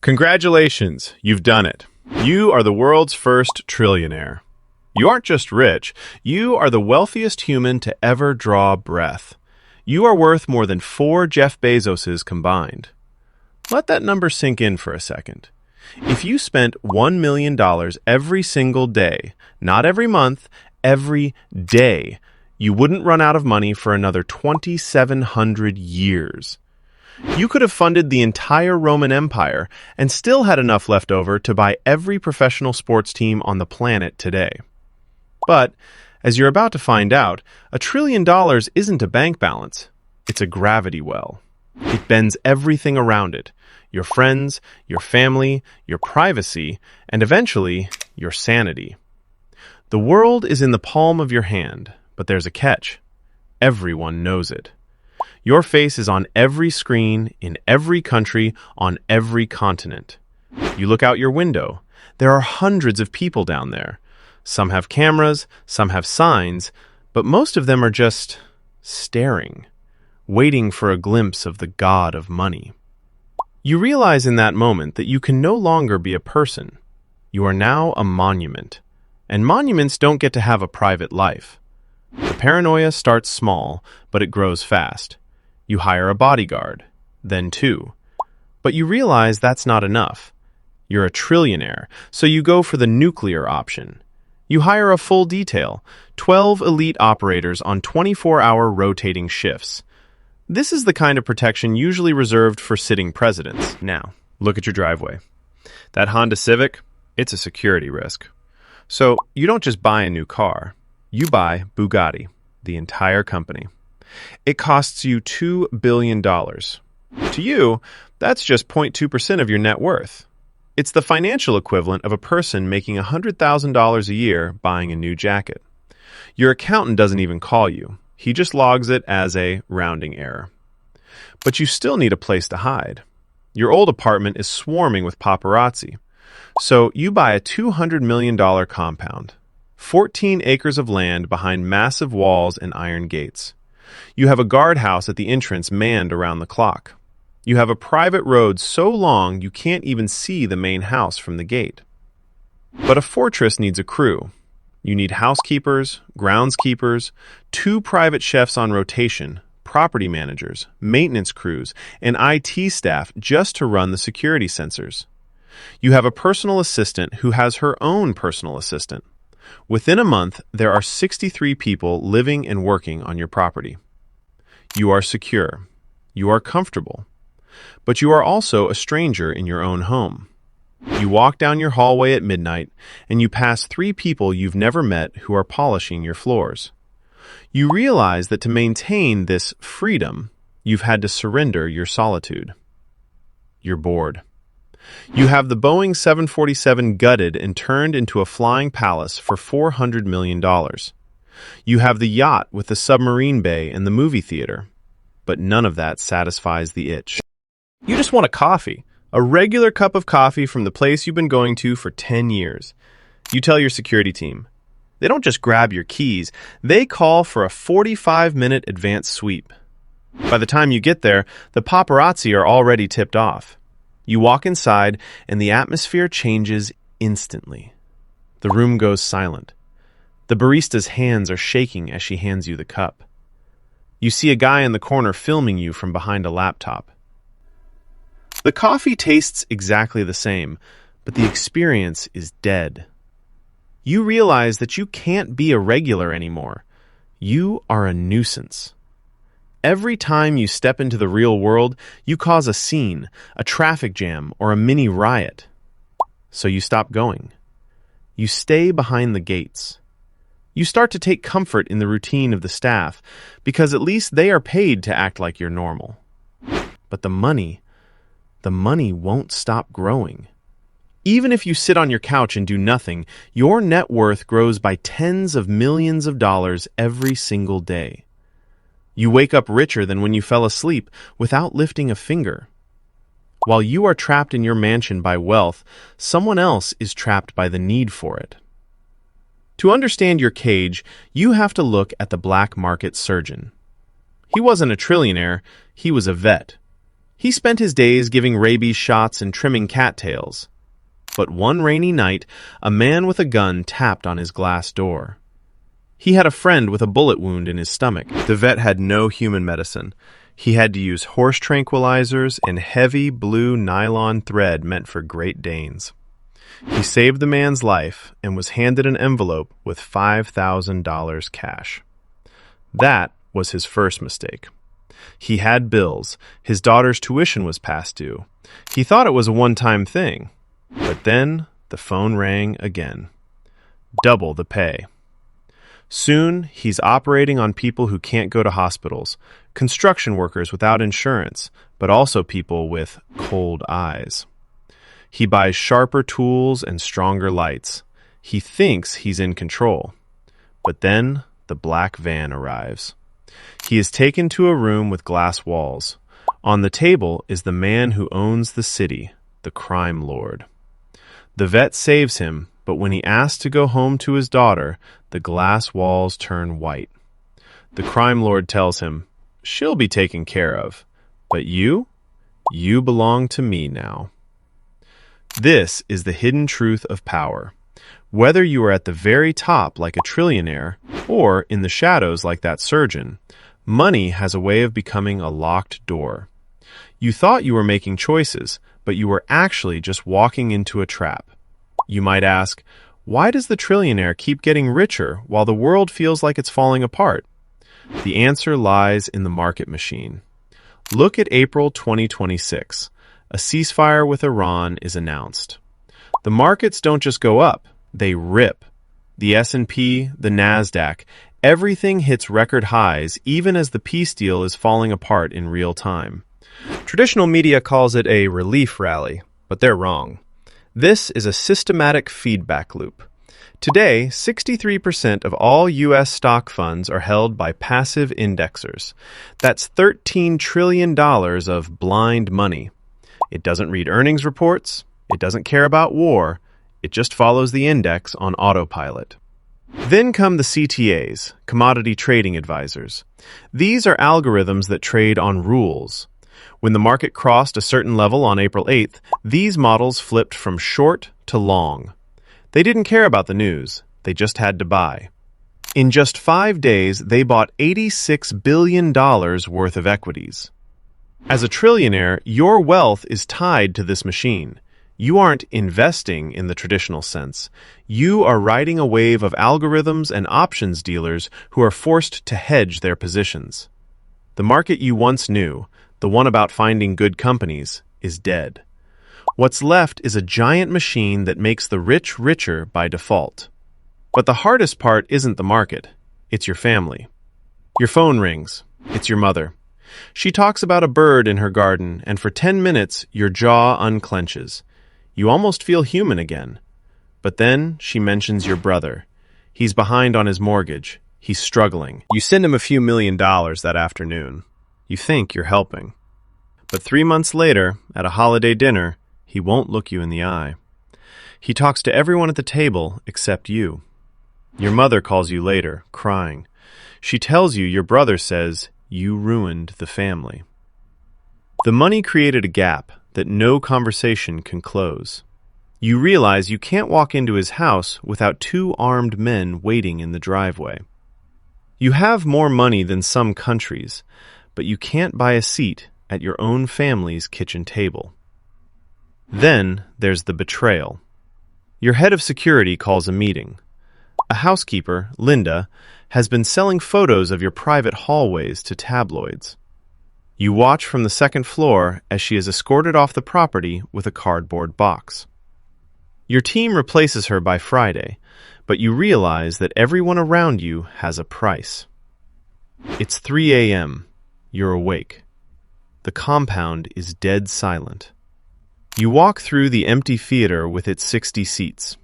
Congratulations, you've done it. You are the world's first trillionaire. You aren't just rich, you are the wealthiest human to ever draw breath. You are worth more than 4 Jeff Bezoses combined. Let that number sink in for a second. If you spent $1 million every single day, not every month, every day, you wouldn't run out of money for another 2,700 years. You could have funded the entire Roman Empire and still had enough left over to buy every professional sports team on the planet today. But, as you're about to find out, $1 trillion isn't a bank balance. It's a gravity well. It bends everything around it. Your friends, your family, your privacy, and eventually, your sanity. The world is in the palm of your hand, but there's a catch. Everyone knows it. Your face is on every screen, in every country, on every continent. You look out your window. There are hundreds of people down there. Some have cameras, some have signs, but most of them are just staring, waiting for a glimpse of the god of money. You realize in that moment that you can no longer be a person. You are now a monument. And monuments don't get to have a private life. The paranoia starts small, but it grows fast. You hire a bodyguard, then 2. But you realize that's not enough. You're a trillionaire, so you go for the nuclear option. You hire a full detail, 12 elite operators on 24-hour rotating shifts. This is the kind of protection usually reserved for sitting presidents. Now, look at your driveway. That Honda Civic, it's a security risk. So you don't just buy a new car. You buy Bugatti, the entire company. It costs you $2 billion. To you, that's just 0.2% of your net worth. It's the financial equivalent of a person making $100,000 a year buying a new jacket. Your accountant doesn't even call you. He just logs it as a rounding error. But you still need a place to hide. Your old apartment is swarming with paparazzi. So you buy a $200 million compound, 14 acres of land behind massive walls and iron gates. You have a guardhouse at the entrance manned around the clock. You have a private road so long you can't even see the main house from the gate. But a fortress needs a crew. You need housekeepers, groundskeepers, 2 private chefs on rotation, property managers, maintenance crews, and IT staff just to run the security sensors. You have a personal assistant who has her own personal assistant. Within a month, there are 63 people living and working on your property. You are secure. You are comfortable. But you are also a stranger in your own home. You walk down your hallway at midnight, and you pass 3 people you've never met who are polishing your floors. You realize that to maintain this freedom, you've had to surrender your solitude. You're bored. You have the Boeing 747 gutted and turned into a flying palace for $400 million. You have the yacht with the submarine bay and the movie theater. But none of that satisfies the itch. You just want a coffee, a regular cup of coffee from the place you've been going to for 10 years. You tell your security team. They don't just grab your keys, they call for a 45-minute advance sweep. By the time you get there, the paparazzi are already tipped off. You walk inside, and the atmosphere changes instantly. The room goes silent. The barista's hands are shaking as she hands you the cup. You see a guy in the corner filming you from behind a laptop. The coffee tastes exactly the same, but the experience is dead. You realize that you can't be a regular anymore. You are a nuisance. Every time you step into the real world, you cause a scene, a traffic jam, or a mini riot. So you stop going. You stay behind the gates. You start to take comfort in the routine of the staff, because at least they are paid to act like you're normal. But the money won't stop growing. Even if you sit on your couch and do nothing, your net worth grows by tens of millions of dollars every single day. You wake up richer than when you fell asleep without lifting a finger. While you are trapped in your mansion by wealth, someone else is trapped by the need for it. To understand your cage, you have to look at the black market surgeon. He wasn't a trillionaire, he was a vet. He spent his days giving rabies shots and trimming cattails. But one rainy night, a man with a gun tapped on his glass door. He had a friend with a bullet wound in his stomach. The vet had no human medicine. He had to use horse tranquilizers and heavy blue nylon thread meant for Great Danes. He saved the man's life and was handed an envelope with $5,000 cash. That was his first mistake. He had bills. His daughter's tuition was past due. He thought it was a one-time thing. But then the phone rang again. Double the pay. Soon, he's operating on people who can't go to hospitals, construction workers without insurance, but also people with cold eyes. He buys sharper tools and stronger lights. He thinks he's in control. But then the black van arrives. He is taken to a room with glass walls. On the table is the man who owns the city, the crime lord. The vet saves him, but when he asks to go home to his daughter, the glass walls turn white. The crime lord tells him, "She'll be taken care of, but you belong to me now." This is the hidden truth of power. Whether you are at the very top like a trillionaire, or in the shadows like that surgeon, money has a way of becoming a locked door. You thought you were making choices, but you were actually just walking into a trap. You might ask, why does the trillionaire keep getting richer while the world feels like it's falling apart? The answer lies in the market machine. Look at April 2026. A ceasefire with Iran is announced. The markets don't just go up, they rip. The S&P, the Nasdaq, everything hits record highs even as the peace deal is falling apart in real time. Traditional media calls it a relief rally, but they're wrong. This is a systematic feedback loop. Today, 63% of all U.S. stock funds are held by passive indexers. That's $13 trillion of blind money. It doesn't read earnings reports. It doesn't care about war. It just follows the index on autopilot. Then come the CTAs, commodity trading advisors. These are algorithms that trade on rules. When the market crossed a certain level on April 8th, these models flipped from short to long. They didn't care about the news. They just had to buy. In just 5 days, they bought $86 billion worth of equities. As a trillionaire, your wealth is tied to this machine. You aren't investing in the traditional sense. You are riding a wave of algorithms and options dealers who are forced to hedge their positions. The market you once knew, the one about finding good companies, is dead. What's left is a giant machine that makes the rich richer by default. But the hardest part isn't the market. It's your family. Your phone rings. It's your mother. She talks about a bird in her garden, and for 10 minutes, your jaw unclenches. You almost feel human again. But then she mentions your brother. He's behind on his mortgage. He's struggling. You send him a few $1 million that afternoon. You think you're helping. But 3 months later, at a holiday dinner, he won't look you in the eye. He talks to everyone at the table except you. Your mother calls you later, crying. She tells you your brother says you ruined the family. The money created a gap that no conversation can close. You realize you can't walk into his house without 2 armed men waiting in the driveway. You have more money than some countries, but you can't buy a seat at your own family's kitchen table. Then there's the betrayal. Your head of security calls a meeting. A housekeeper, Linda, has been selling photos of your private hallways to tabloids. You watch from the second floor as she is escorted off the property with a cardboard box. Your team replaces her by Friday, but you realize that everyone around you has a price. It's 3 a.m. You're awake. The compound is dead silent. You walk through the empty theater with its 60 seats.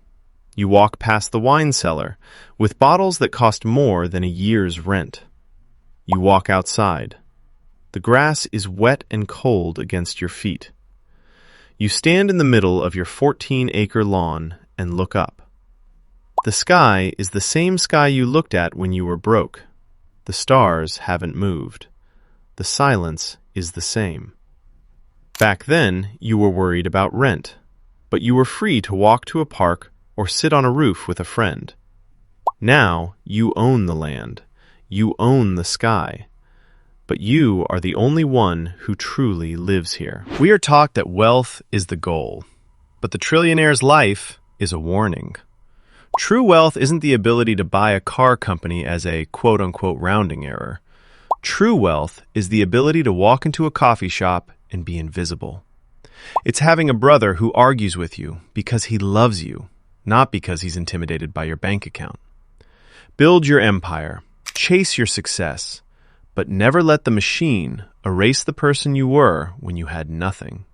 You walk past the wine cellar with bottles that cost more than a year's rent. You walk outside. The grass is wet and cold against your feet. You stand in the middle of your 14-acre lawn and look up. The sky is the same sky you looked at when you were broke. The stars haven't moved. The silence is the same. Back then, you were worried about rent, but you were free to walk to a park or sit on a roof with a friend. Now, you own the land. You own the sky. But you are the only one who truly lives here. We are taught that wealth is the goal, but the trillionaire's life is a warning. True wealth isn't the ability to buy a car company as a quote-unquote rounding error. True wealth is the ability to walk into a coffee shop and be invisible. It's having a brother who argues with you because he loves you, not because he's intimidated by your bank account. Build your empire, chase your success, but never let the machine erase the person you were when you had nothing.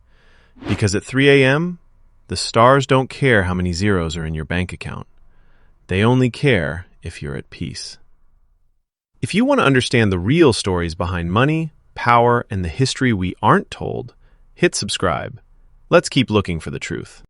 Because at 3 a.m., the stars don't care how many zeros are in your bank account. They only care if you're at peace. If you want to understand the real stories behind money, power, and the history we aren't told, hit subscribe. Let's keep looking for the truth.